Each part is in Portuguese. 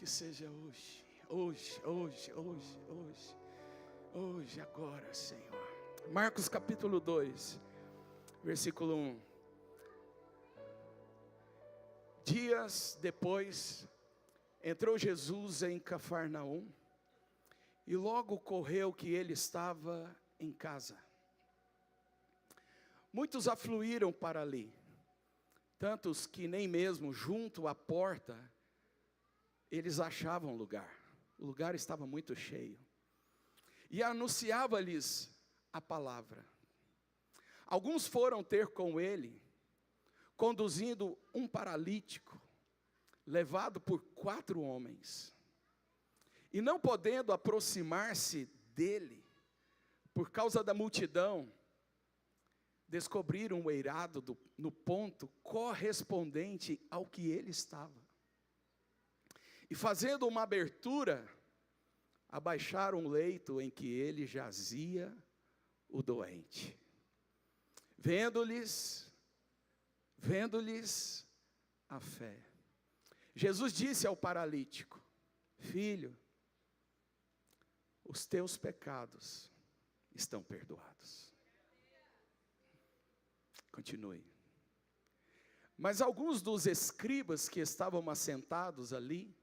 que seja hoje, agora, Senhor. Marcos capítulo 2, versículo 1. Dias depois, entrou Jesus em Cafarnaum, e logo ocorreu que ele estava em casa. Muitos afluíram para ali, tantos que nem mesmo junto à porta eles achavam lugar. O lugar estava muito cheio. E anunciava-lhes a palavra. Alguns foram ter com ele, conduzindo um paralítico, levado por 4 homens. E não podendo aproximar-se dele, por causa da multidão, descobriram um eirado no ponto correspondente ao que ele estava. E fazendo uma abertura, abaixaram o leito em que ele jazia o doente. Vendo-lhes a fé, Jesus disse ao paralítico: filho, os teus pecados estão perdoados. Continue. Mas alguns dos escribas que estavam assentados ali,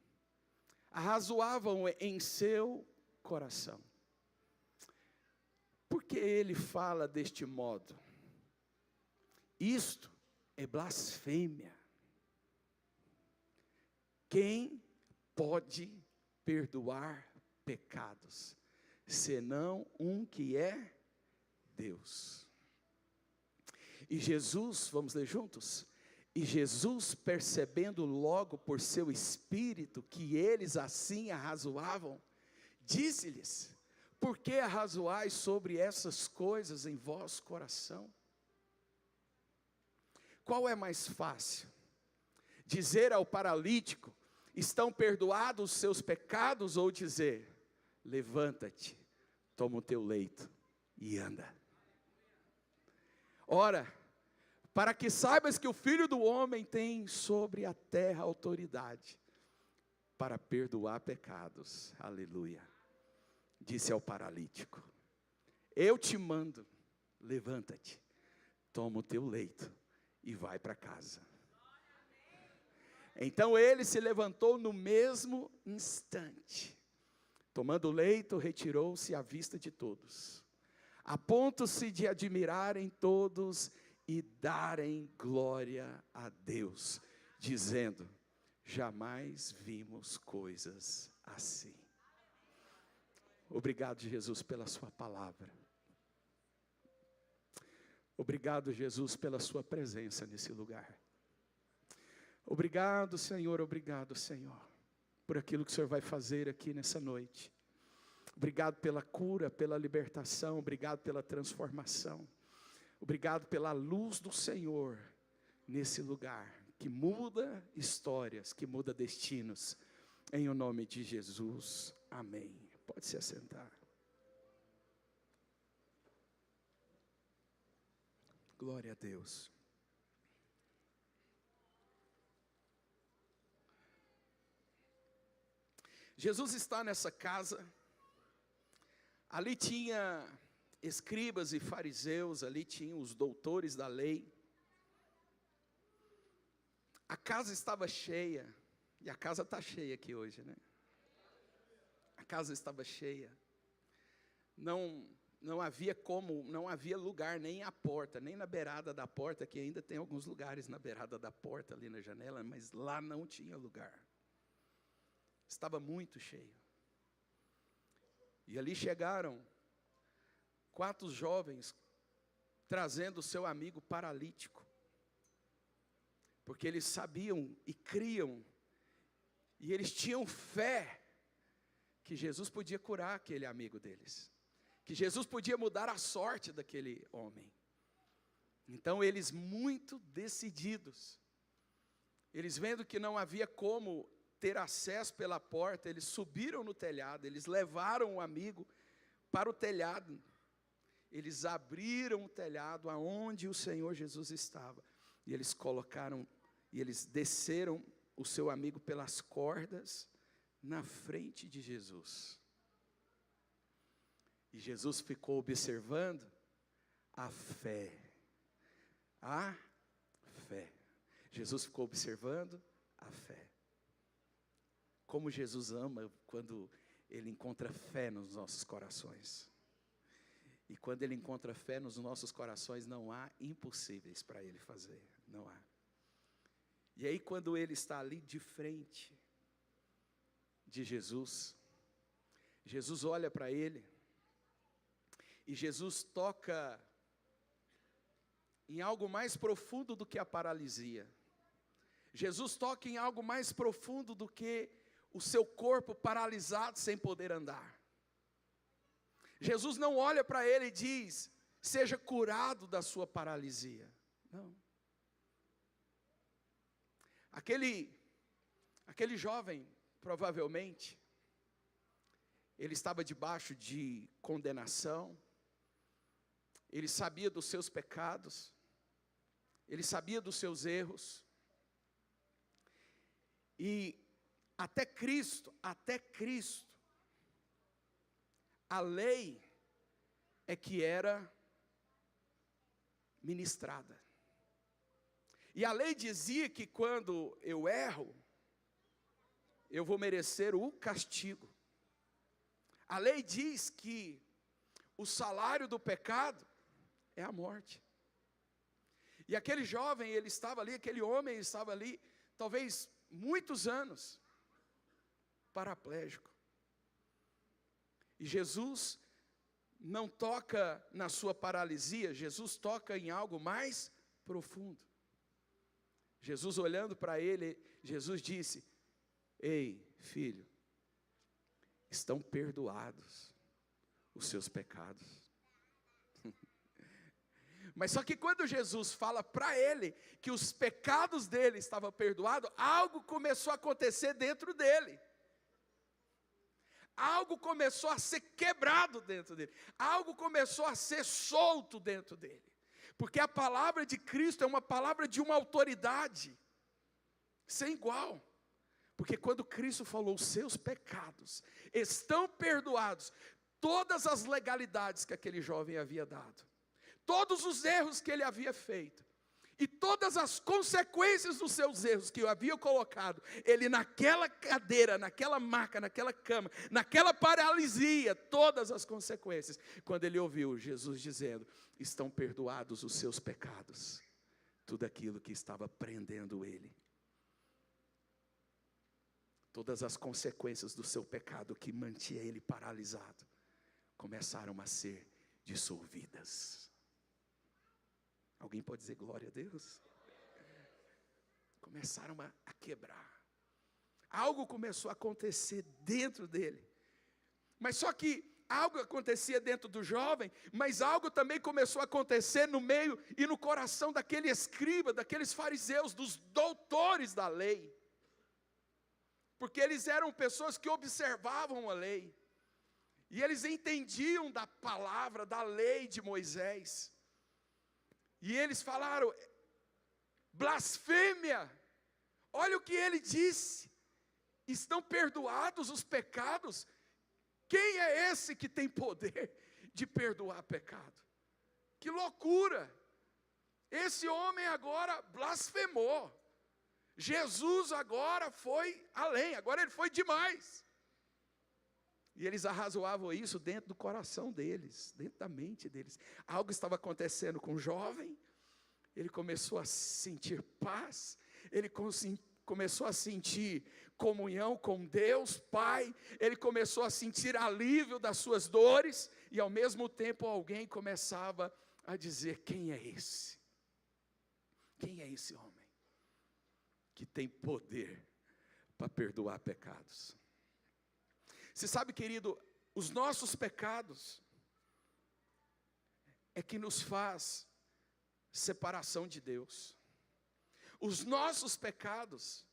arrazoavam em seu coração: por que ele fala deste modo? Isto é blasfêmia. Quem pode perdoar pecados, senão um que é Deus? E Jesus, vamos ler juntos? E Jesus, percebendo logo por seu espírito que eles assim arrazoavam, disse-lhes: por que arrazoais sobre essas coisas em vosso coração? Qual é mais fácil? Dizer ao paralítico: estão perdoados os seus pecados, ou dizer: levanta-te, toma o teu leito e anda? Ora, para que saibas que o Filho do Homem tem sobre a terra autoridade para perdoar pecados. Aleluia. Disse ao paralítico: eu te mando, levanta-te, toma o teu leito e vai para casa. Então ele se levantou no mesmo instante. Tomando o leito, retirou-se à vista de todos, a ponto-se de admirarem todos e darem glória a Deus, dizendo: jamais vimos coisas assim. Obrigado, Jesus, pela sua palavra. Obrigado, Jesus, pela sua presença nesse lugar. Obrigado, Senhor, por aquilo que o Senhor vai fazer aqui nessa noite. Obrigado pela cura, pela libertação, obrigado pela transformação. Obrigado pela luz do Senhor nesse lugar, que muda histórias, que muda destinos. Em o nome de Jesus, amém. Pode se assentar. Glória a Deus. Jesus está nessa casa. Ali tinha escribas e fariseus, ali tinham os doutores da lei. A casa estava cheia, e a casa está cheia aqui hoje, né? A casa estava cheia. Não havia lugar nem à porta, nem na beirada da porta, que ainda tem alguns lugares na beirada da porta, ali na janela, mas lá não tinha lugar. Estava muito cheio. E ali chegaram 4 jovens, trazendo o seu amigo paralítico, porque eles sabiam e criam, e eles tinham fé, que Jesus podia curar aquele amigo deles, que Jesus podia mudar a sorte daquele homem. Então eles, muito decididos, eles vendo que não havia como ter acesso pela porta, eles subiram no telhado, eles levaram o amigo para o telhado, eles abriram o telhado aonde o Senhor Jesus estava, e eles desceram o seu amigo pelas cordas na frente de Jesus. E Jesus ficou observando a fé. A fé. Jesus ficou observando a fé. Como Jesus ama quando Ele encontra fé nos nossos corações. E quando Ele encontra fé nos nossos corações, não há impossíveis para Ele fazer. Não há. E aí quando Ele está ali de frente de Jesus, Jesus olha para Ele, e Jesus toca em algo mais profundo do que a paralisia. Jesus toca em algo mais profundo do que o seu corpo paralisado sem poder andar. Jesus não olha para ele e diz, seja curado da sua paralisia. Não. Aquele jovem, provavelmente, ele estava debaixo de condenação, ele sabia dos seus pecados, ele sabia dos seus erros, e até Cristo, a lei é que era ministrada. E a lei dizia que quando eu erro, eu vou merecer o castigo. A lei diz que o salário do pecado é a morte. E aquele jovem, ele estava ali, aquele homem estava ali, talvez muitos anos, paraplégico. E Jesus não toca na sua paralisia, Jesus toca em algo mais profundo. Jesus olhando para ele, Jesus disse, ei, filho, estão perdoados os seus pecados. Mas só que quando Jesus fala para ele que os pecados dele estavam perdoados, algo começou a acontecer dentro dele. Algo começou a ser quebrado dentro dele. Algo começou a ser solto dentro dele. Porque a palavra de Cristo é uma palavra de uma autoridade sem igual. Porque quando Cristo falou, os seus pecados estão perdoados, todas as legalidades que aquele jovem havia dado, todos os erros que ele havia feito, e todas as consequências dos seus erros que eu havia colocado, ele naquela cadeira, naquela maca, naquela cama, naquela paralisia, todas as consequências, quando ele ouviu Jesus dizendo, estão perdoados os seus pecados, tudo aquilo que estava prendendo ele, todas as consequências do seu pecado que mantinha ele paralisado, começaram a ser dissolvidas. Alguém pode dizer glória a Deus? Começaram a quebrar. Algo começou a acontecer dentro dele. Mas só que algo acontecia dentro do jovem, mas algo também começou a acontecer no meio e no coração daquele escriba, daqueles fariseus, dos doutores da lei. Porque eles eram pessoas que observavam a lei. E eles entendiam da palavra, da lei de Moisés. E eles falaram, blasfêmia, olha o que ele disse, estão perdoados os pecados, quem é esse que tem poder de perdoar pecado? Que loucura, esse homem agora blasfemou, Jesus agora foi além, agora ele foi demais. E eles arrazoavam isso dentro do coração deles, dentro da mente deles. Algo estava acontecendo com o jovem, ele começou a sentir paz, ele começou a sentir comunhão com Deus, Pai, ele começou a sentir alívio das suas dores, e ao mesmo tempo alguém começava a dizer, quem é esse? Quem é esse homem que tem poder para perdoar pecados? Você sabe, querido, os nossos pecados é que nos faz separação de Deus. Os nossos pecados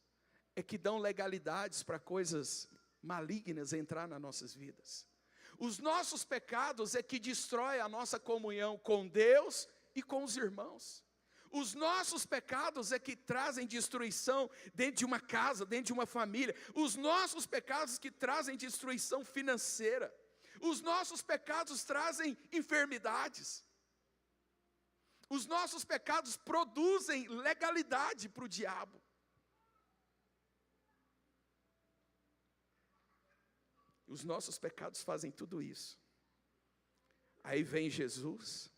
é que dão legalidades para coisas malignas entrar nas nossas vidas. Os nossos pecados é que destrói a nossa comunhão com Deus e com os irmãos. Os nossos pecados é que trazem destruição dentro de uma casa, dentro de uma família. Os nossos pecados que trazem destruição financeira. Os nossos pecados trazem enfermidades. Os nossos pecados produzem legalidade para o diabo. Os nossos pecados fazem tudo isso. Aí vem Jesus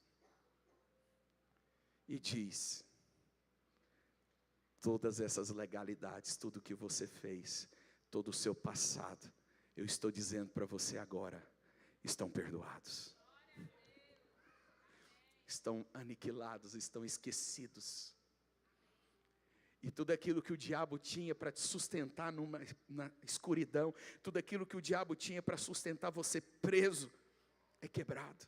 e diz: todas essas legalidades, tudo que você fez, todo o seu passado, eu estou dizendo para você agora, estão perdoados. Estão aniquilados, estão esquecidos. E tudo aquilo que o diabo tinha para te sustentar na escuridão, tudo aquilo que o diabo tinha para sustentar você preso, é quebrado.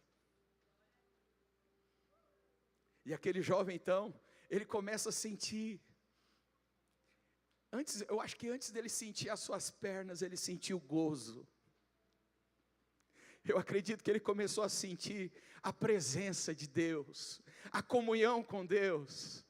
E aquele jovem então, ele começa a sentir, eu acho que antes dele sentir as suas pernas, ele sentiu gozo. Eu acredito que ele começou a sentir a presença de Deus, a comunhão com Deus.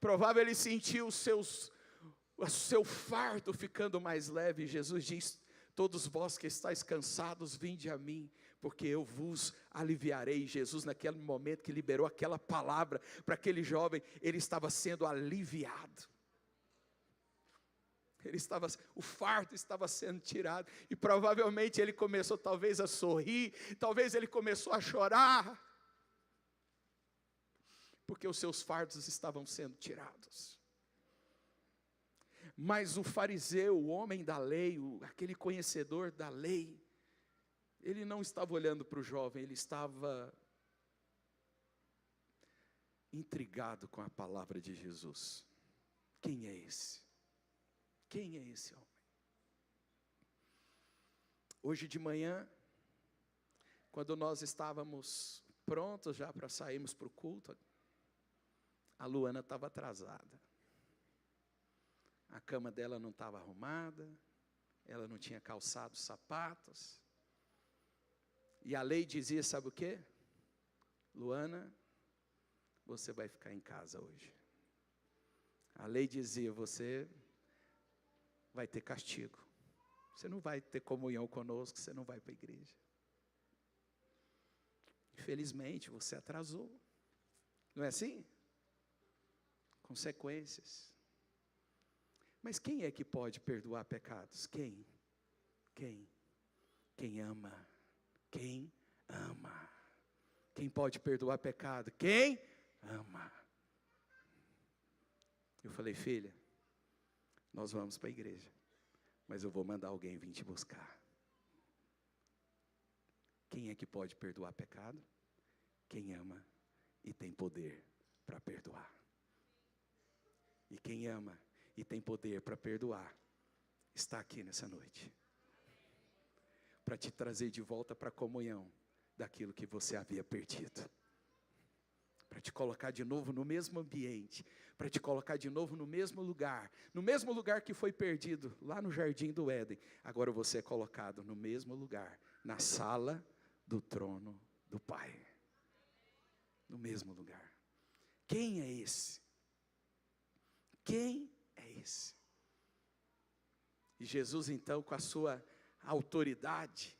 Provável ele sentiu o seu fardo ficando mais leve. Jesus diz: todos vós que estáis cansados, vinde a mim, porque eu vos aliviarei. Jesus, naquele momento que liberou aquela palavra para aquele jovem, ele estava sendo aliviado. O fardo estava sendo tirado, e provavelmente ele começou talvez a sorrir, talvez ele começou a chorar, porque os seus fardos estavam sendo tirados. Mas o fariseu, o homem da lei, aquele conhecedor da lei, ele não estava olhando para o jovem, ele estava intrigado com a palavra de Jesus. Quem é esse? Quem é esse homem? Hoje de manhã, quando nós estávamos prontos já para sairmos para o culto, a Luana estava atrasada. A cama dela não estava arrumada, ela não tinha calçado os sapatos. E a lei dizia, sabe o quê? Luana, você vai ficar em casa hoje. A lei dizia, você vai ter castigo. Você não vai ter comunhão conosco, você não vai para a igreja. Infelizmente, você atrasou. Não é assim? Consequências. Mas quem é que pode perdoar pecados? Quem? Quem ama. Quem ama. Quem pode perdoar pecado? Quem ama. Eu falei, filha, nós vamos para a igreja, mas eu vou mandar alguém vir te buscar. Quem é que pode perdoar pecado? Quem ama e tem poder para perdoar. E quem ama e tem poder para perdoar, está aqui nessa noite, para te trazer de volta para a comunhão daquilo que você havia perdido, para te colocar de novo no mesmo ambiente, para te colocar de novo no mesmo lugar que foi perdido, lá no jardim do Éden. Agora você é colocado no mesmo lugar, na sala do trono do Pai, no mesmo lugar. Quem é esse? Quem é esse? E Jesus então, com a sua autoridade,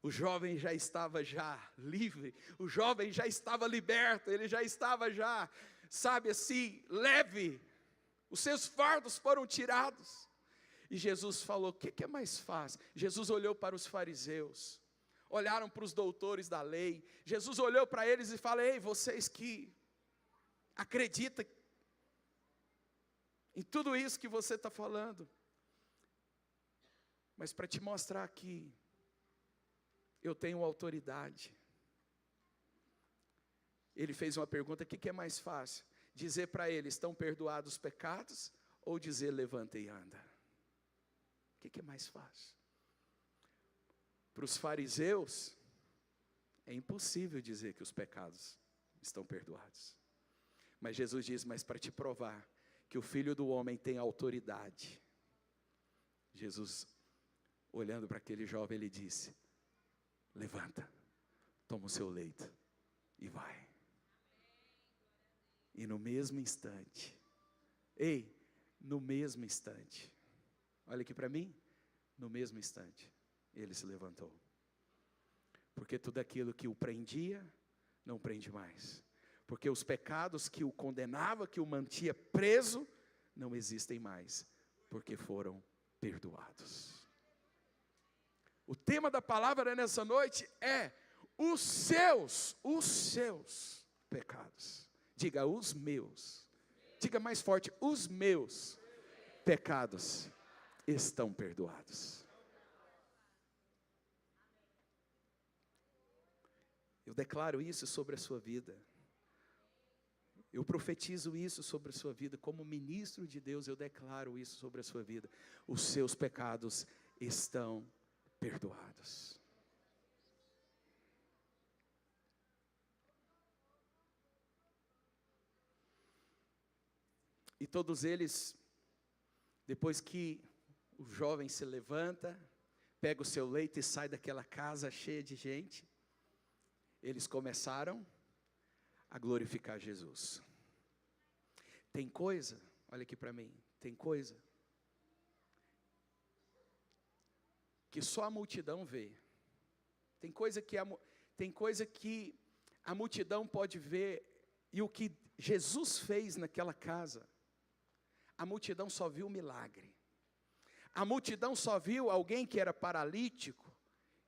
o jovem já estava livre, o jovem já estava liberto, ele já estava sabe assim, leve, os seus fardos foram tirados. E Jesus falou, o que é mais fácil? Jesus olhou para os fariseus, olharam para os doutores da lei, Jesus olhou para eles e falou, ei, vocês que acreditam em tudo isso que você está falando, mas para te mostrar que eu tenho autoridade. Ele fez uma pergunta, o que é mais fácil? Dizer para ele, estão perdoados os pecados? Ou dizer, levanta e anda? O que é mais fácil? Para os fariseus, é impossível dizer que os pecados estão perdoados. Mas Jesus diz, mas para te provar que o Filho do Homem tem autoridade, Jesus, olhando para aquele jovem, ele disse, levanta, toma o seu leito e vai. E no mesmo instante, ei, no mesmo instante, olha aqui para mim, no mesmo instante, ele se levantou. Porque tudo aquilo que o prendia, não prende mais. Porque os pecados que o condenava, que o mantia preso, não existem mais, porque foram perdoados. O tema da palavra nessa noite é os seus pecados. Diga, os meus. Diga mais forte, os meus pecados estão perdoados. Eu declaro isso sobre a sua vida. Eu profetizo isso sobre a sua vida. Como ministro de Deus, eu declaro isso sobre a sua vida. Os seus pecados estão perdoados. E todos eles, depois que o jovem se levanta, pega o seu leito e sai daquela casa cheia de gente, eles começaram a glorificar Jesus. Tem coisa, olha aqui para mim, tem coisa que só a multidão vê. Tem coisa que a multidão pode ver, e o que Jesus fez naquela casa, a multidão só viu o milagre. A multidão só viu alguém que era paralítico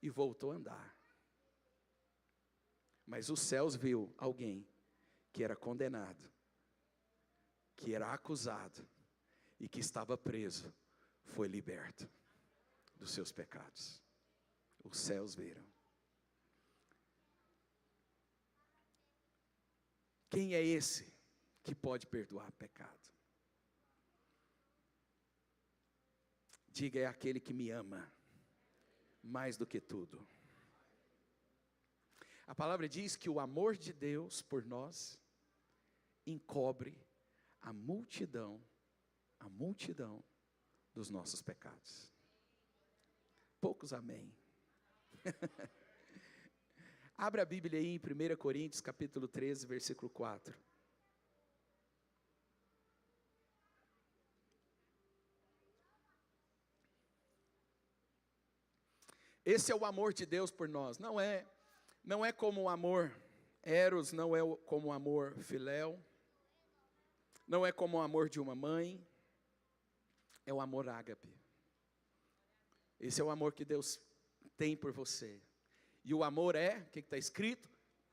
e voltou a andar. Mas os céus viu alguém que era condenado, que era acusado e que estava preso, foi liberto dos seus pecados. Os céus viram. Quem é esse que pode perdoar pecado? Diga, é aquele que me ama mais do que tudo. A palavra diz que o amor de Deus por nós encobre a multidão dos nossos pecados. Poucos amém. Abra a Bíblia aí em 1 Coríntios capítulo 13, versículo 4. Esse é o amor de Deus por nós. Não é como o amor eros, não é como o amor filéu, não é como o amor de uma mãe, é o amor ágape. Esse é o amor que Deus tem por você. E o amor é, o que está escrito?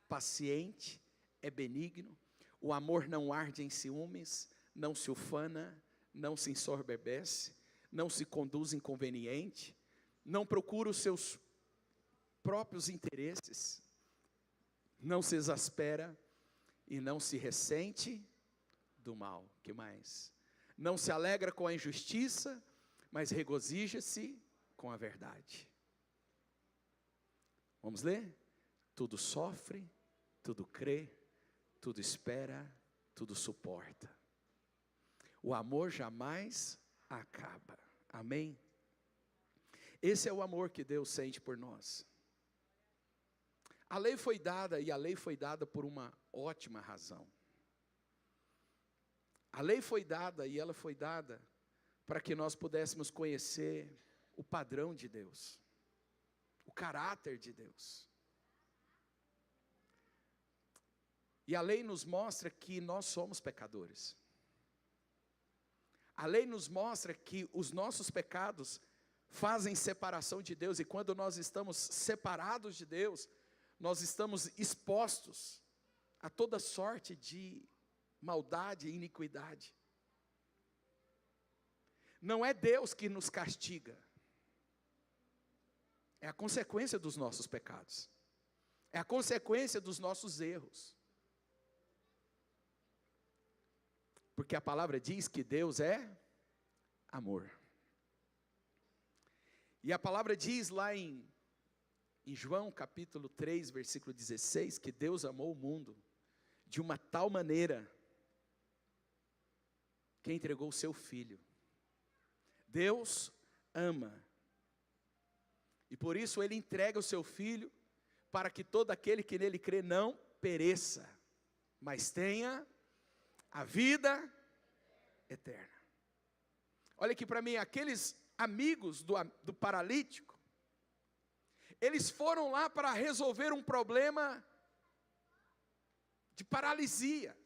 Paciente, é benigno. O amor não arde em ciúmes, não se ufana, não se ensoberbece, não se conduz inconveniente, não procura os seus próprios interesses, não se exaspera e não se ressente do mal. Que mais? Não se alegra com a injustiça, mas regozija-se com a verdade. Vamos ler? Tudo sofre, tudo crê, tudo espera, tudo suporta. O amor jamais acaba. Amém? Esse é o amor que Deus sente por nós. A lei foi dada, e a lei foi dada por uma ótima razão. A lei foi dada, e ela foi dada para que nós pudéssemos conhecer o padrão de Deus, o caráter de Deus. E a lei nos mostra que nós somos pecadores. A lei nos mostra que os nossos pecados fazem separação de Deus, e quando nós estamos separados de Deus, nós estamos expostos a toda sorte de maldade e iniquidade. Não é Deus que nos castiga, é a consequência dos nossos pecados, é a consequência dos nossos erros. Porque a palavra diz que Deus é amor. E a palavra diz lá em João capítulo 3, versículo 16, que Deus amou o mundo de uma tal maneira que entregou o seu Filho. Deus ama. E por isso Ele entrega o seu Filho, para que todo aquele que nele crê não pereça, mas tenha a vida eterna. Olha aqui para mim, aqueles amigos do paralítico, eles foram lá para resolver um problema de paralisia.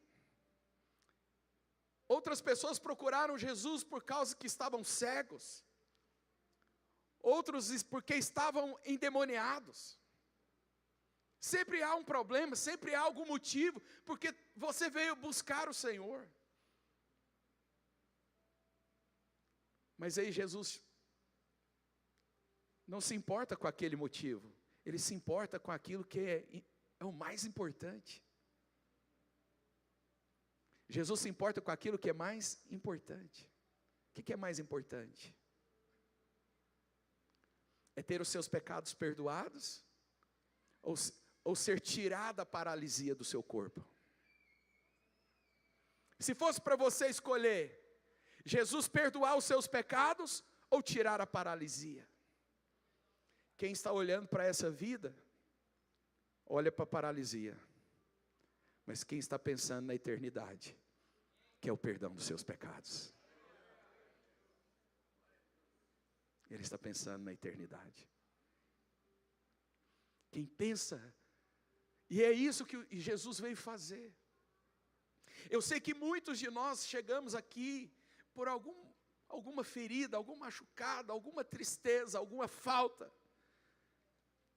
Outras pessoas procuraram Jesus por causa que estavam cegos. Outros porque estavam endemoniados. Sempre há um problema, sempre há algum motivo, porque você veio buscar o Senhor. Mas aí Jesus não se importa com aquele motivo, Ele se importa com aquilo que é o mais importante. Jesus se importa com aquilo que é mais importante. O que é mais importante? É ter os seus pecados perdoados? Ou ser tirada a paralisia do seu corpo? Se fosse para você escolher, Jesus perdoar os seus pecados ou tirar a paralisia? Quem está olhando para essa vida, olha para a paralisia. Mas quem está pensando na eternidade, que é o perdão dos seus pecados. Ele está pensando na eternidade. Quem pensa, e é isso que Jesus veio fazer. Eu sei que muitos de nós chegamos aqui por alguma ferida, alguma machucada, alguma tristeza, alguma falta.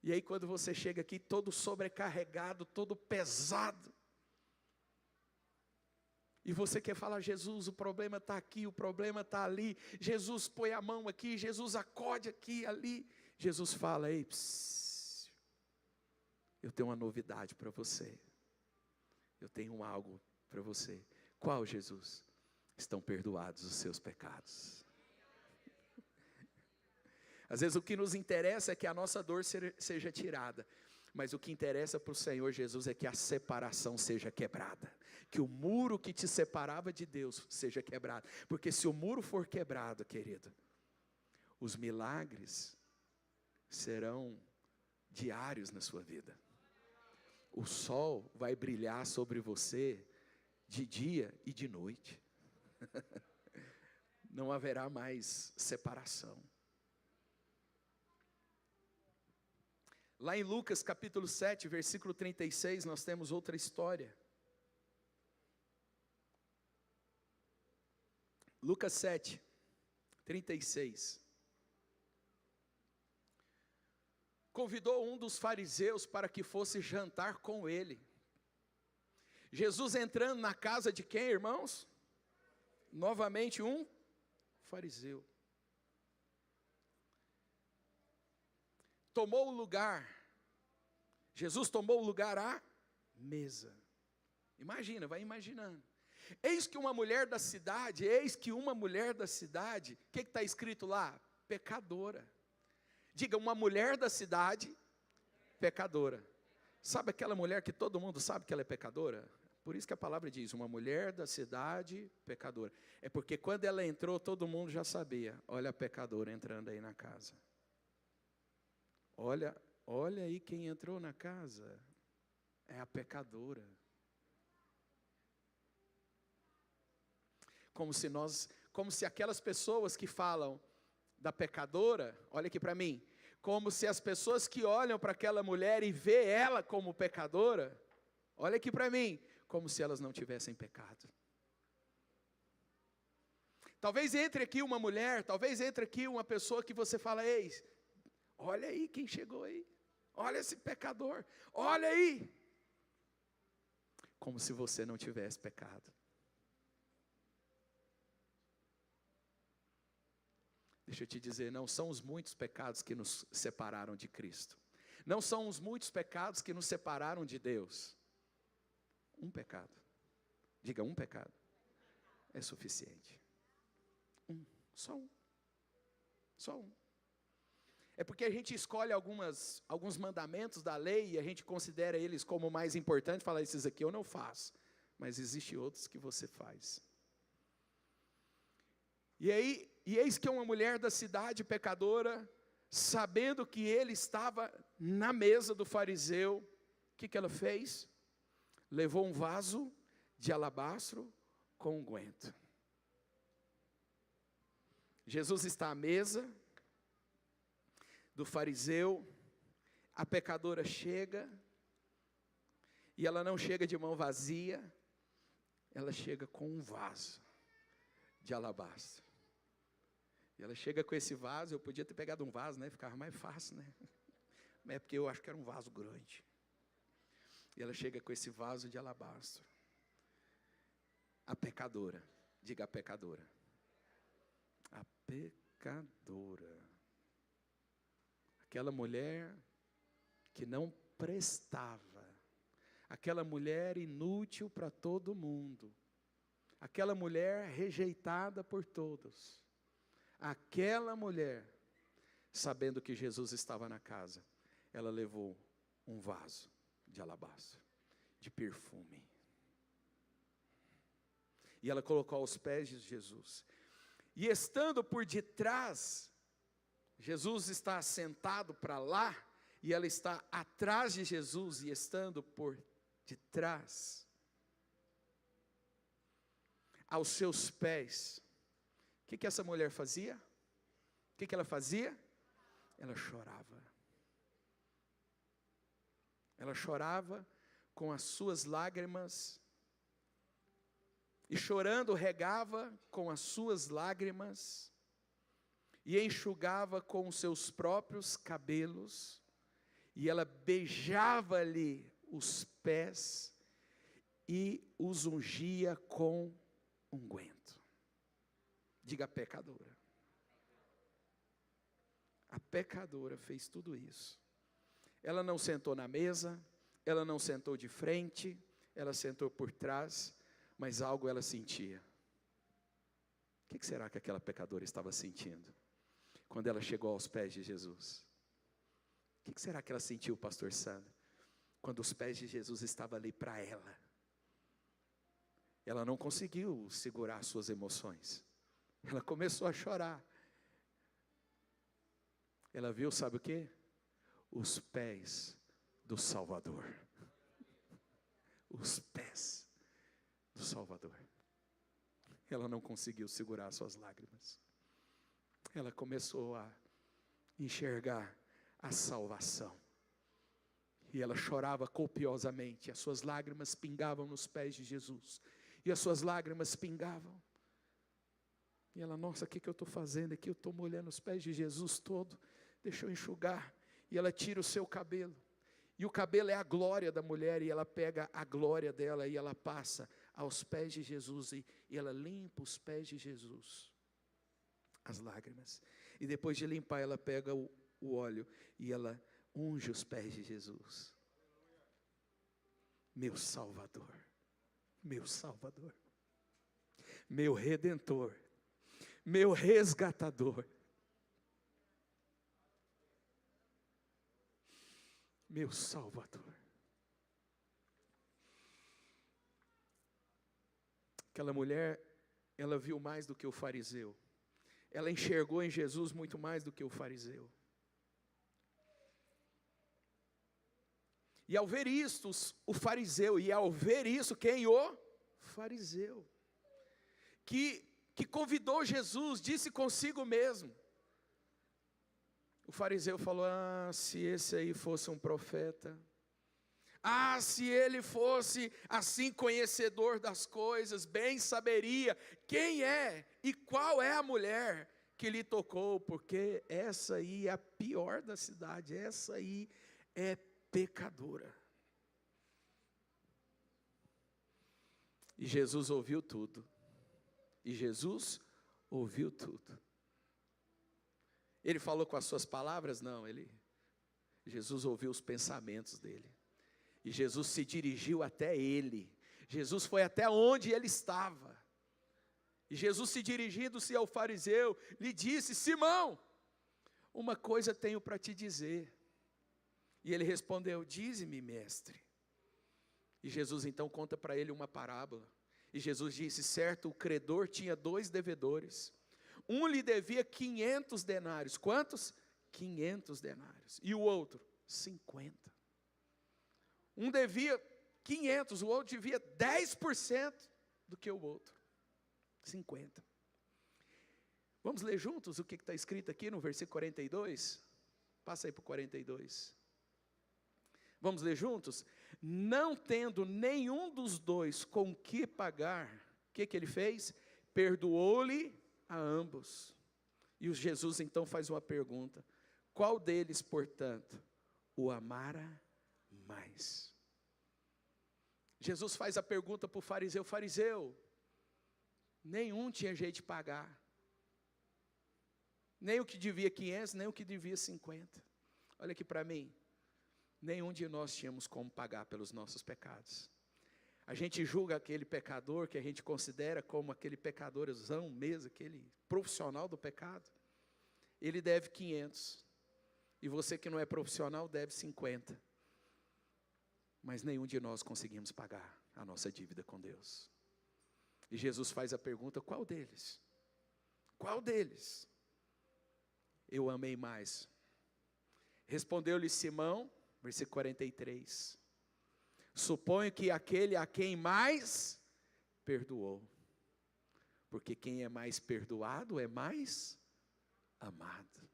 E aí quando você chega aqui todo sobrecarregado, todo pesado, e você quer falar, Jesus, o problema está aqui, o problema está ali, Jesus põe a mão aqui, Jesus acode aqui, ali. Jesus fala, ei, eu tenho uma novidade para você. Eu tenho algo para você. Qual, Jesus? Estão perdoados os seus pecados. Às vezes o que nos interessa é que a nossa dor seja tirada. Mas o que interessa para o Senhor Jesus é que a separação seja quebrada. Que o muro que te separava de Deus seja quebrado. Porque se o muro for quebrado, querido, os milagres serão diários na sua vida. O sol vai brilhar sobre você de dia e de noite. Não haverá mais separação. Lá em Lucas capítulo 7, versículo 36, nós temos outra história. Lucas 7, 36. Convidou um dos fariseus para que fosse jantar com ele. Jesus entrando na casa de quem, irmãos? Novamente um fariseu. Tomou o lugar, Jesus tomou o lugar à mesa. Imagina, vai imaginando. Eis que uma mulher da cidade, o que está escrito lá? Pecadora. Diga, uma mulher da cidade, pecadora. Sabe aquela mulher que todo mundo sabe que ela é pecadora? Por isso que a palavra diz, uma mulher da cidade, pecadora. É porque quando ela entrou, todo mundo já sabia. Olha a pecadora entrando aí na casa. Olha aí quem entrou na casa, é a pecadora. Como se aquelas pessoas que falam da pecadora, olha aqui para mim, como se as pessoas que olham para aquela mulher e vê ela como pecadora, olha aqui para mim, como se elas não tivessem pecado. Talvez entre aqui uma mulher, talvez entre aqui uma pessoa que você fala, ei, olha aí quem chegou aí. Olha esse pecador. Olha aí. Como se você não tivesse pecado. Deixa eu te dizer, não são os muitos pecados que nos separaram de Cristo. Não são os muitos pecados que nos separaram de Deus. Um pecado. Diga, um pecado. É suficiente. Só um. Só um. É porque a gente escolhe alguns mandamentos da lei e a gente considera eles como mais importantes, fala, esses aqui eu não faço, mas existem outros que você faz. E eis que uma mulher da cidade pecadora, sabendo que ele estava na mesa do fariseu, o que ela fez? Levou um vaso de alabastro com unguento. Jesus está à mesa do fariseu, a pecadora chega, e ela não chega de mão vazia, ela chega com um vaso de alabastro. E ela chega com esse vaso, eu podia ter pegado um vaso, né? Ficava mais fácil, né? Mas é porque eu acho que era um vaso grande. E ela chega com esse vaso de alabastro. A pecadora, diga a pecadora. A pecadora. Aquela mulher que não prestava. Aquela mulher inútil para todo mundo. Aquela mulher rejeitada por todos. Aquela mulher, sabendo que Jesus estava na casa, ela levou um vaso de alabastro, de perfume. E ela colocou aos pés de Jesus. E estando por detrás, Jesus está sentado para lá, e ela está atrás de Jesus, e estando por detrás, aos seus pés. O que essa mulher fazia? O que ela fazia? Ela chorava. Ela chorava com as suas lágrimas, e chorando regava com as suas lágrimas, e enxugava com os seus próprios cabelos, e ela beijava-lhe os pés, e os ungia com unguento. Diga a pecadora. A pecadora fez tudo isso. Ela não sentou na mesa, ela não sentou de frente, ela sentou por trás, mas algo ela sentia. O que será que aquela pecadora estava sentindo quando ela chegou aos pés de Jesus? O que será que ela sentiu, pastor Sandro, quando os pés de Jesus estavam ali para ela? Ela não conseguiu segurar suas emoções. Ela começou a chorar. Ela viu, sabe o quê? Os pés do Salvador. Os pés do Salvador. Ela não conseguiu segurar suas lágrimas. Ela começou a enxergar a salvação. E ela chorava copiosamente. As suas lágrimas pingavam nos pés de Jesus. E as suas lágrimas pingavam. E ela, nossa, o que eu estou fazendo aqui? Eu estou molhando os pés de Jesus todo. Deixa eu enxugar. E ela tira o seu cabelo. E o cabelo é a glória da mulher. E ela pega a glória dela e ela passa aos pés de Jesus. E ela limpa os pés de Jesus. As lágrimas. E depois de limpar, ela pega o óleo. E ela unge os pés de Jesus. Meu Salvador. Meu Salvador. Meu Redentor. Meu resgatador. Meu Salvador. Aquela mulher, ela viu mais do que o fariseu. Ela enxergou em Jesus muito mais do que o fariseu. E ao ver isto, o fariseu, e ao ver isso, quem? O fariseu. Que convidou Jesus, disse consigo mesmo. O fariseu falou, se esse aí fosse um profeta. Se ele fosse assim conhecedor das coisas, bem saberia quem é e qual é a mulher que lhe tocou, porque essa aí é a pior da cidade, essa aí é pecadora. E Jesus ouviu tudo. E Jesus ouviu tudo. Ele falou com as suas palavras? Não, Jesus ouviu os pensamentos dele. E Jesus se dirigiu até ele. Jesus foi até onde ele estava. E Jesus, se dirigindo-se ao fariseu, lhe disse, Simão, uma coisa tenho para te dizer. E ele respondeu, dize-me, mestre. E Jesus então conta para ele uma parábola. E Jesus disse, certo, o credor tinha 2 devedores. Um lhe devia 500 denários. Quantos? 500 denários. E o outro? 50. Um devia 500, o outro devia 10% do que o outro. 50. Vamos ler juntos o que está escrito aqui no versículo 42? Passa aí para o 42. Vamos ler juntos? Não tendo nenhum dos dois com que pagar, o que ele fez? Perdoou-lhe a ambos. E Jesus então faz uma pergunta: qual deles, portanto, o amara mais? Jesus faz a pergunta para o fariseu: fariseu, nenhum tinha jeito de pagar. Nem o que devia 500, nem o que devia 50. Olha aqui para mim. Nenhum de nós tínhamos como pagar pelos nossos pecados. A gente julga aquele pecador que a gente considera como aquele pecadorzão mesmo, aquele profissional do pecado. Ele deve 500. E você que não é profissional deve 50. Mas nenhum de nós conseguimos pagar a nossa dívida com Deus. E Jesus faz a pergunta: qual deles? Qual deles eu amei mais? Respondeu-lhe Simão, versículo 43. Suponho que aquele a quem mais perdoou. Porque quem é mais perdoado é mais amado.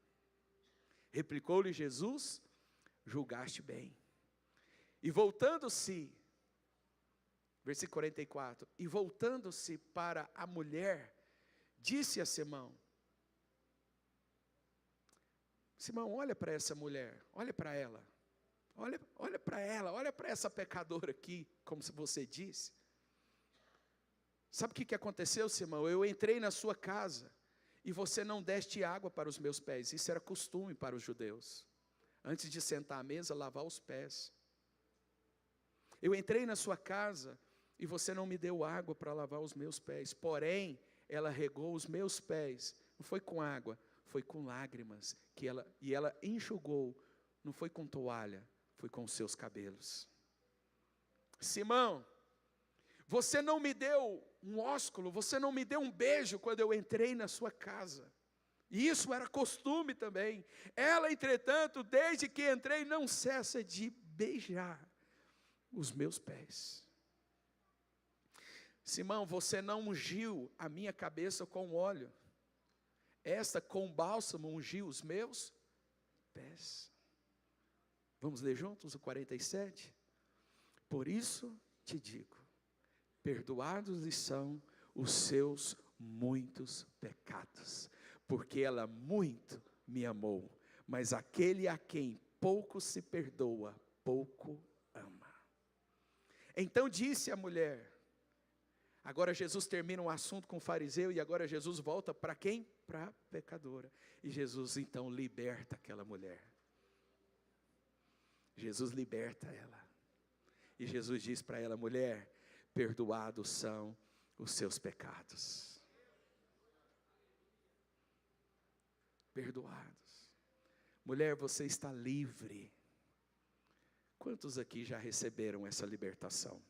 Replicou-lhe Jesus: julgaste bem. E voltando-se, versículo 44, e voltando-se para a mulher, disse a Simão: Simão, olha para essa mulher, olha para ela, olha para ela, olha para essa pecadora aqui, como você disse. Sabe o que aconteceu, Simão? Eu entrei na sua casa e você não deste água para os meus pés. Isso era costume para os judeus. Antes de sentar à mesa, lavar os pés. Eu entrei na sua casa e você não me deu água para lavar os meus pés. Porém, ela regou os meus pés. Não foi com água, foi com lágrimas. E ela enxugou. Não foi com toalha, foi com os seus cabelos. Simão, você não me deu um ósculo, você não me deu um beijo quando eu entrei na sua casa. E isso era costume também. Ela, entretanto, desde que entrei, não cessa de beijar os meus pés. Simão, você não ungiu a minha cabeça com óleo. Esta com bálsamo ungiu os meus pés. Vamos ler juntos o 47? Por isso te digo, perdoados lhe são os seus muitos pecados, porque ela muito me amou. Mas aquele a quem pouco se perdoa, pouco ama. Então disse a mulher. Agora Jesus termina um assunto com o fariseu e agora Jesus volta para quem? Para a pecadora. E Jesus então liberta aquela mulher. Jesus liberta ela. E Jesus diz para ela: mulher, perdoados são os seus pecados. Perdoados. Mulher, você está livre. Quantos aqui já receberam essa libertação?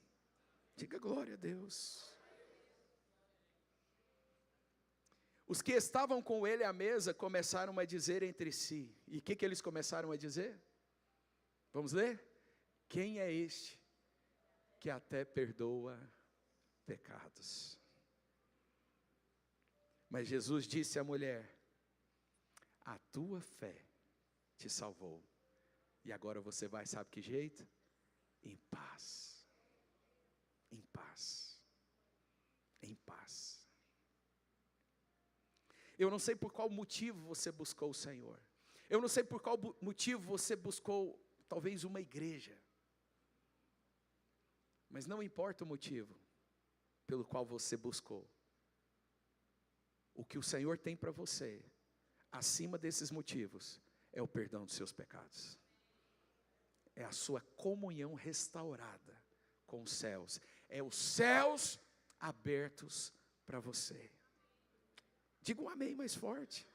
Diga glória a Deus. Os que estavam com ele à mesa começaram a dizer entre si. E o que eles começaram a dizer? Vamos ler? Quem é este que até perdoa pecados? Mas Jesus disse à mulher: a tua fé te salvou. E agora você vai, sabe que jeito? Em paz. Em paz. Em paz. Eu não sei por qual motivo você buscou o Senhor. Eu não sei por qual motivo você buscou talvez uma igreja. Mas não importa o motivo pelo qual você buscou. O que o Senhor tem para você, acima desses motivos, é o perdão dos seus pecados. É a sua comunhão restaurada com os céus. É os céus abertos para você. Diga um amém mais forte.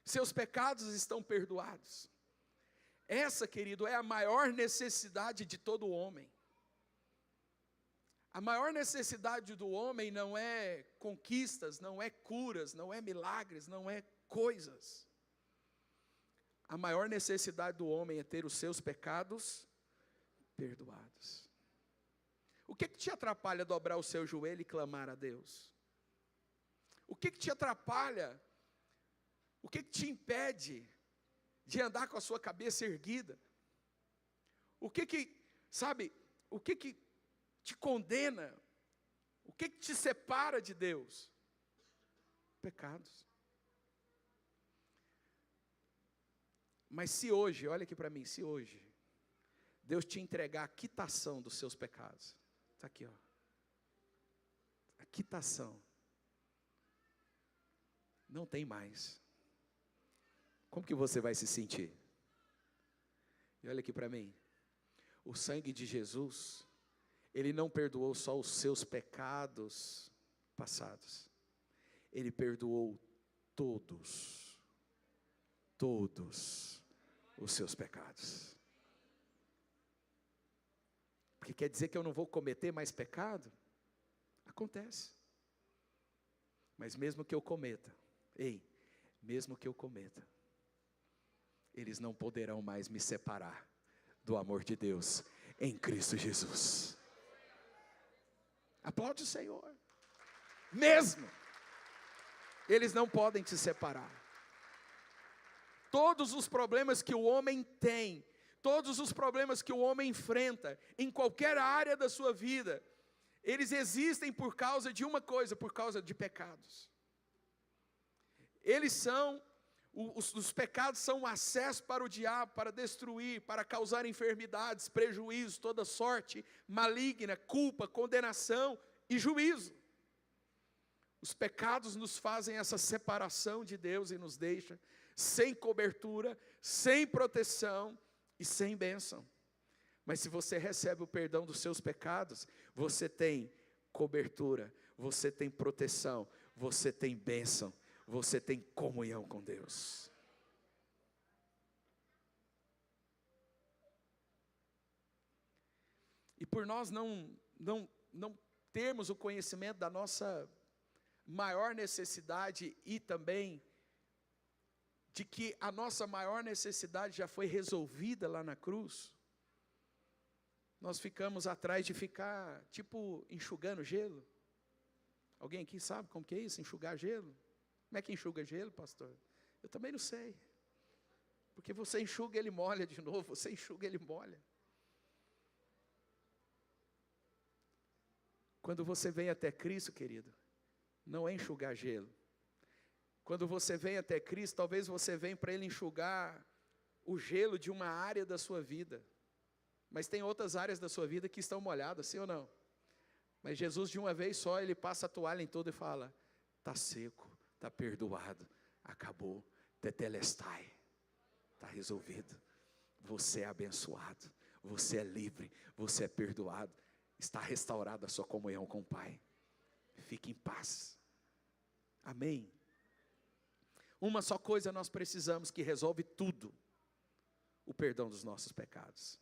Seus pecados estão perdoados. Essa, querido, é a maior necessidade de todo homem. A maior necessidade do homem não é conquistas, não é curas, não é milagres, não é coisas. A maior necessidade do homem é ter os seus pecados perdoados. O que te atrapalha dobrar o seu joelho e clamar a Deus? O que te atrapalha? O que te impede de andar com a sua cabeça erguida? O que te condena? O que te separa de Deus? Pecados. Mas se hoje, olha aqui para mim, se hoje Deus te entregar a quitação dos seus pecados, está aqui, ó, a quitação, não tem mais. Como que você vai se sentir? E olha aqui para mim, o sangue de Jesus, Ele não perdoou só os seus pecados passados, Ele perdoou todos os seus pecados. Porque quer dizer que eu não vou cometer mais pecado? Acontece. Mas mesmo que eu cometa, mesmo que eu cometa, eles não poderão mais me separar do amor de Deus em Cristo Jesus. Aplaude o Senhor. Mesmo, eles não podem te separar. Todos os problemas que o homem tem, todos os problemas que o homem enfrenta, em qualquer área da sua vida, eles existem por causa de uma coisa, por causa de pecados. Os pecados são um acesso para o diabo, para destruir, para causar enfermidades, prejuízos, toda sorte maligna, culpa, condenação e juízo. Os pecados nos fazem essa separação de Deus e nos deixa sem cobertura, sem proteção e sem bênção. Mas se você recebe o perdão dos seus pecados, você tem cobertura, você tem proteção, você tem bênção, você tem comunhão com Deus. E por nós não termos o conhecimento da nossa maior necessidade e também de que a nossa maior necessidade já foi resolvida lá na cruz, nós ficamos atrás de ficar, tipo, enxugando gelo. Alguém aqui sabe como que é isso, enxugar gelo? Como é que enxuga gelo, pastor? Eu também não sei. Porque você enxuga, ele molha de novo, você enxuga, ele molha. Quando você vem até Cristo, querido, não é enxugar gelo. Quando você vem até Cristo, talvez você venha para Ele enxugar o gelo de uma área da sua vida. Mas tem outras áreas da sua vida que estão molhadas, sim ou não? Mas Jesus de uma vez só, Ele passa a toalha em todo e fala, está seco, está perdoado, acabou, tetelestai, está resolvido. Você é abençoado, você é livre, você é perdoado, está restaurada a sua comunhão com o Pai. Fique em paz. Amém. Uma só coisa nós precisamos que resolve tudo: o perdão dos nossos pecados.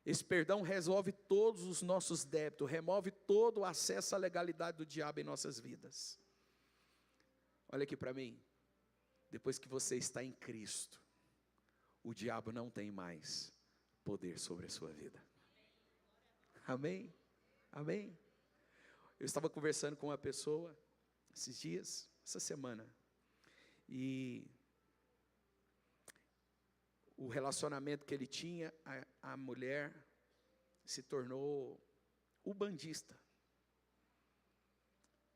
Esse perdão resolve todos os nossos débitos, remove todo o acesso à legalidade do diabo em nossas vidas. Olha aqui para mim, depois que você está em Cristo, o diabo não tem mais poder sobre a sua vida. Amém? Amém? Eu estava conversando com uma pessoa, esses dias, essa semana, e o relacionamento que ele tinha, a mulher se tornou ubandista.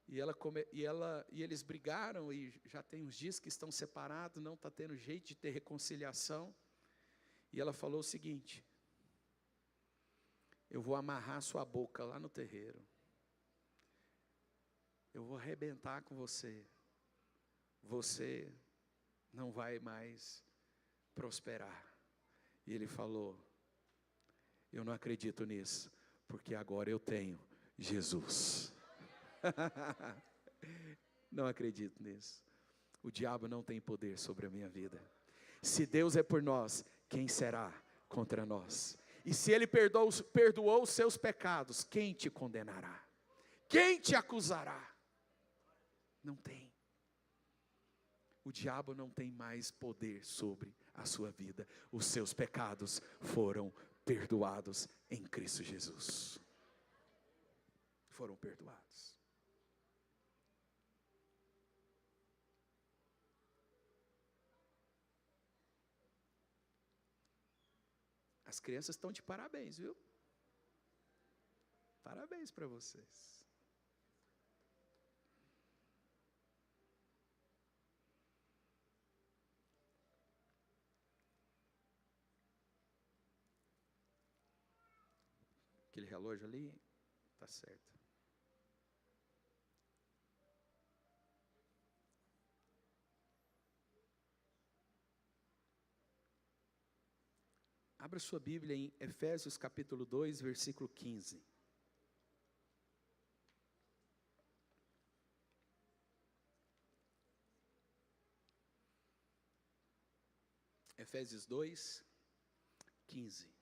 E eles brigaram, e já tem uns dias que estão separados, não está tendo jeito de ter reconciliação. E ela falou o seguinte: eu vou amarrar sua boca lá no terreiro. Eu vou arrebentar com você. Você não vai mais prosperar. E ele falou: eu não acredito nisso, porque agora eu tenho Jesus. Não acredito nisso. O diabo não tem poder sobre a minha vida. Se Deus é por nós, quem será contra nós? E se Ele perdoou os seus pecados, quem te condenará? Quem te acusará? Não tem. O diabo não tem mais poder sobre a sua vida. Os seus pecados foram perdoados em Cristo Jesus. foram perdoados. As crianças estão de parabéns, viu? Parabéns para vocês. Aquele relógio ali, tá certo. Abra sua Bíblia em Efésios capítulo 2, versículo 15. Efésios 2, 15.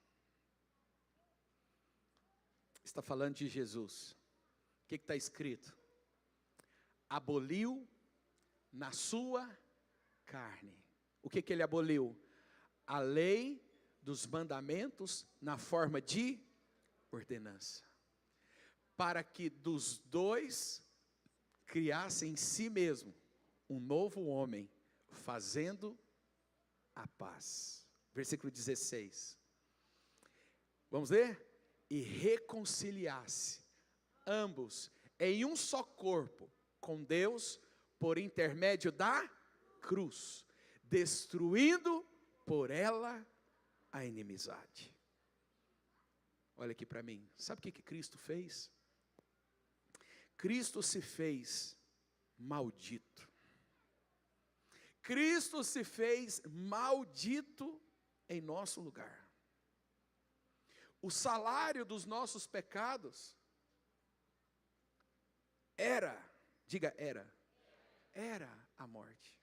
Está falando de Jesus. O que está escrito? Aboliu na sua carne. O que ele aboliu? A lei dos mandamentos na forma de ordenança, para que dos dois criasse em si mesmo um novo homem, fazendo a paz. Versículo 16. Vamos ler? E reconciliasse ambos em um só corpo com Deus por intermédio da cruz, destruindo por ela a inimizade. Olha aqui para mim, sabe o que Cristo fez? Cristo se fez maldito. Cristo se fez maldito em nosso lugar. O salário dos nossos pecados era a morte.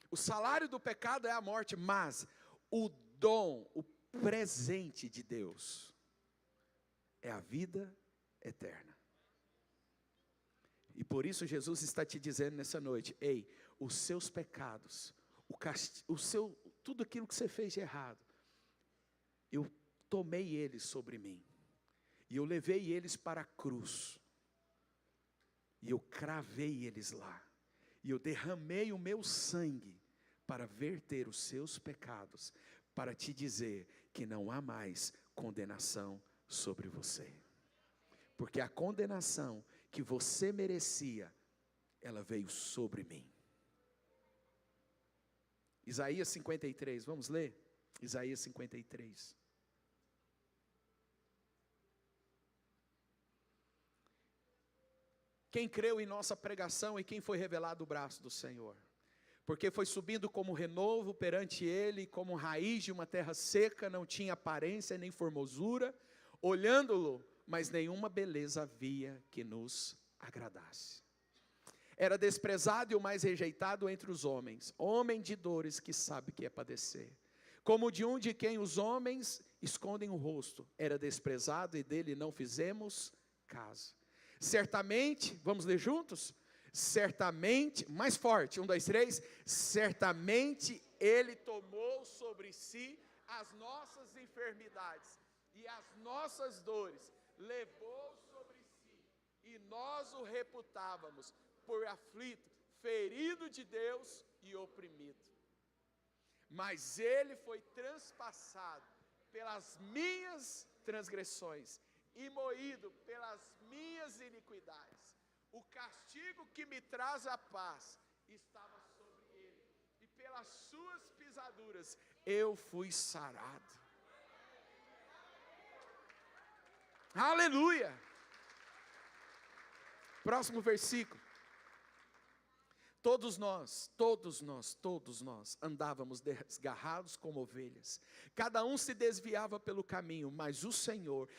O salário do pecado é a morte, mas o dom, o presente de Deus é a vida eterna. E por isso Jesus está te dizendo nessa noite: ei, os seus pecados, tudo aquilo que você fez de errado, eu tomei eles sobre mim, e eu levei eles para a cruz, e eu cravei eles lá, e eu derramei o meu sangue para verter os seus pecados, para te dizer que não há mais condenação sobre você, porque a condenação que você merecia, ela veio sobre mim. Isaías 53, vamos ler? Isaías 53. Quem creu em nossa pregação e quem foi revelado o braço do Senhor? Porque foi subindo como renovo perante ele, como raiz de uma terra seca, não tinha aparência nem formosura, olhando-lo, mas nenhuma beleza havia que nos agradasse. Era desprezado e o mais rejeitado entre os homens, homem de dores que sabe que é padecer. Como de um de quem os homens escondem o rosto, era desprezado e dele não fizemos caso. Certamente, vamos ler juntos? Certamente, mais forte, 1, 2, 3, certamente ele tomou sobre si as nossas enfermidades e as nossas dores, levou sobre si, e nós o reputávamos por aflito, ferido de Deus e oprimido. Mas ele foi transpassado pelas minhas transgressões e moído pelas minhas iniquidades. O castigo que me traz a paz estava sobre ele, e pelas suas pisaduras eu fui sarado. Aleluia! Próximo versículo. Todos nós andávamos desgarrados como ovelhas, cada um se desviava pelo caminho, mas o Senhor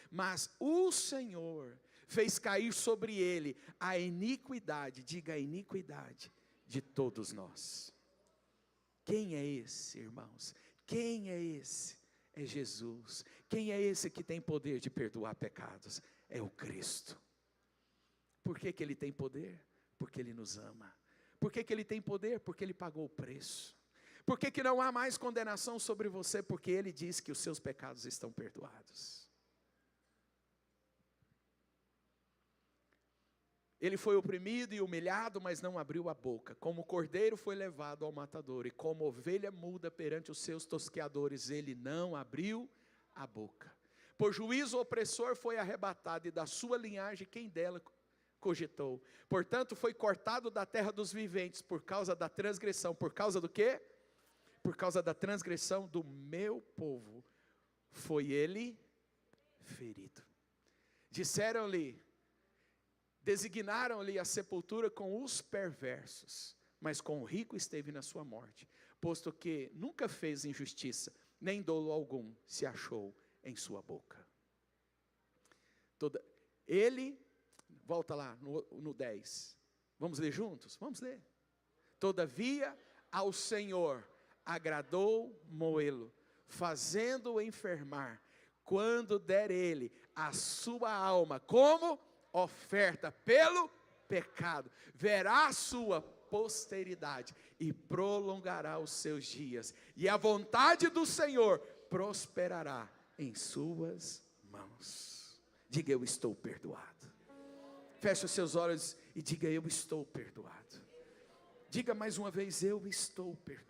fez cair sobre ele a iniquidade, diga a iniquidade, de todos nós. Quem é esse, irmãos? Quem é esse? É Jesus. Quem é esse que tem poder de perdoar pecados? É o Cristo. Por que ele tem poder? Porque ele nos ama. Por que ele tem poder? Porque ele pagou o preço. Por que não há mais condenação sobre você? Porque ele diz que os seus pecados estão perdoados. Ele foi oprimido e humilhado, mas não abriu a boca. Como cordeiro foi levado ao matador, e como ovelha muda perante os seus tosqueadores, ele não abriu a boca. Por juízo opressor foi arrebatado, e da sua linhagem quem dela cogitou. Portanto foi cortado da terra dos viventes, por causa da transgressão. Por causa do quê? Por causa da transgressão do meu povo foi ele ferido. Disseram-lhe, designaram-lhe a sepultura com os perversos, mas com o rico esteve na sua morte, posto que nunca fez injustiça, nem dolo algum se achou em sua boca. Ele, volta lá no 10, vamos ler juntos? Vamos ler. Todavia ao Senhor agradou moê-lo, fazendo-o enfermar, quando der ele a sua alma, como oferta pelo pecado, verá a sua posteridade e prolongará os seus dias, e a vontade do Senhor prosperará em suas mãos. Diga: eu estou perdoado. Feche os seus olhos e diga: eu estou perdoado. Diga mais uma vez: eu estou perdoado.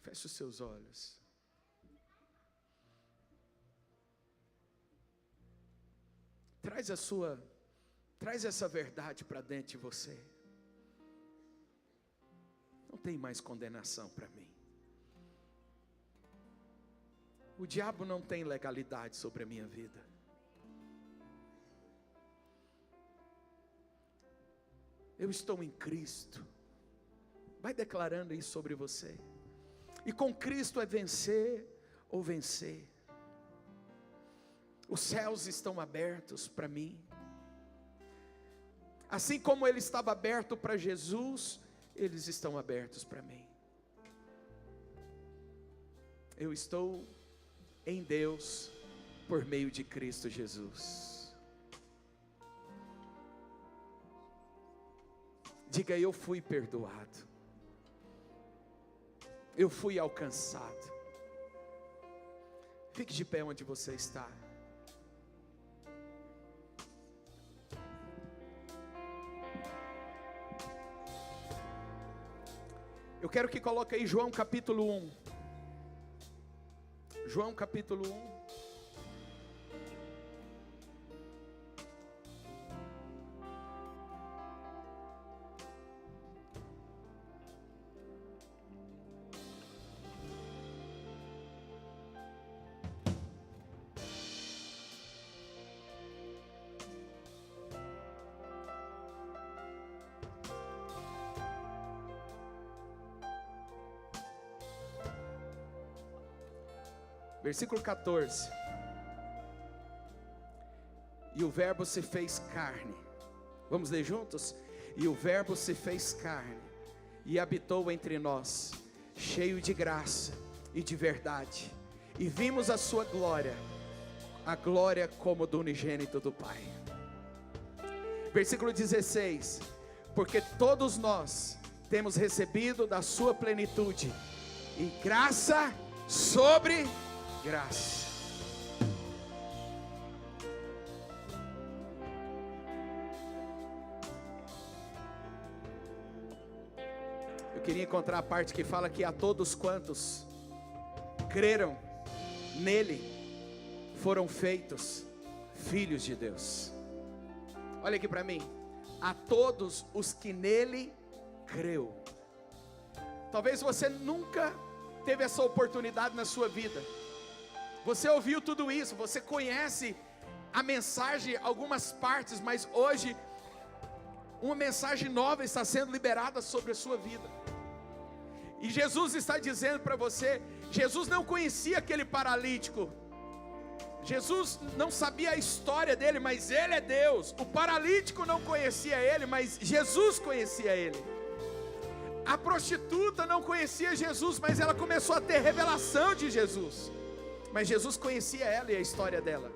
Feche os seus olhos. Traz essa verdade para dentro de você. Não tem mais condenação para mim. O diabo não tem legalidade sobre a minha vida. Eu estou em Cristo. Vai declarando isso sobre você. E com Cristo é vencer ou vencer. Os céus estão abertos para mim. Assim como ele estava aberto para Jesus, eles estão abertos para mim. Eu estou em Deus por meio de Cristo Jesus. Diga: eu fui perdoado. Eu fui alcançado. Fique de pé onde você está. Eu quero que coloque aí João capítulo 1. João capítulo 1. Versículo 14. E o verbo se fez carne. Vamos ler juntos? E o verbo se fez carne e habitou entre nós, cheio de graça e de verdade. E vimos a sua glória, a glória como do unigênito do Pai. Versículo 16. Porque todos nós temos recebido da sua plenitude, e graça sobre graça. Eu queria encontrar a parte que fala que a todos quantos creram nele foram feitos filhos de Deus. Olha aqui para mim. A todos os que nele creu. Talvez você nunca teve essa oportunidade na sua vida. Você ouviu tudo isso, você conhece a mensagem, algumas partes, mas hoje uma mensagem nova está sendo liberada sobre a sua vida. E Jesus está dizendo para você, Jesus não conhecia aquele paralítico. Jesus não sabia a história dele, mas ele é Deus. O paralítico não conhecia ele, mas Jesus conhecia ele. A prostituta não conhecia Jesus, mas ela começou a ter revelação de Jesus. Mas Jesus conhecia ela e a história dela.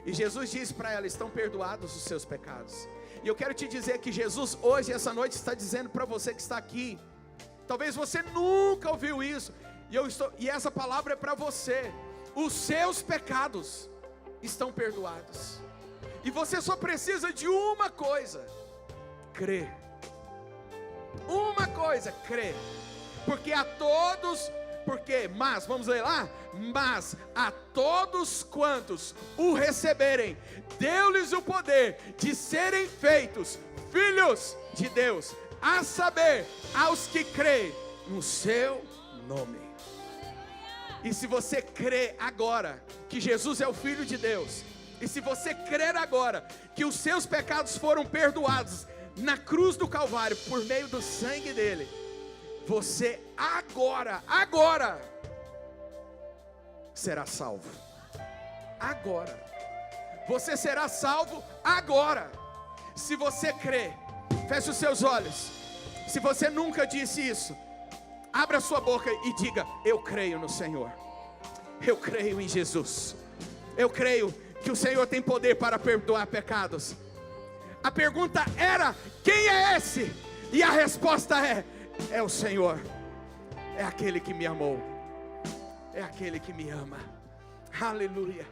E Jesus disse para ela: estão perdoados os seus pecados. E eu quero te dizer que Jesus hoje, essa noite, está dizendo para você que está aqui: Talvez você nunca ouviu isso. E essa palavra é para você. Os seus pecados estão perdoados. E você só precisa de uma coisa: crer. Uma coisa, crer. Mas, vamos ler lá? Mas a todos quantos o receberem, deu-lhes o poder de serem feitos filhos de Deus, a saber, aos que creem no seu nome. E se você crê agora que Jesus é o Filho de Deus, e se você crer agora que os seus pecados foram perdoados na cruz do Calvário por meio do sangue dele, você agora será salvo. Agora. Você será salvo agora. Se você crê, feche os seus olhos. Se você nunca disse isso, abra sua boca e diga: eu creio no Senhor. Eu creio em Jesus. Eu creio que o Senhor tem poder para perdoar pecados. A pergunta era: quem é esse? E a resposta é o Senhor. É aquele que me amou. É aquele que me ama. Aleluia.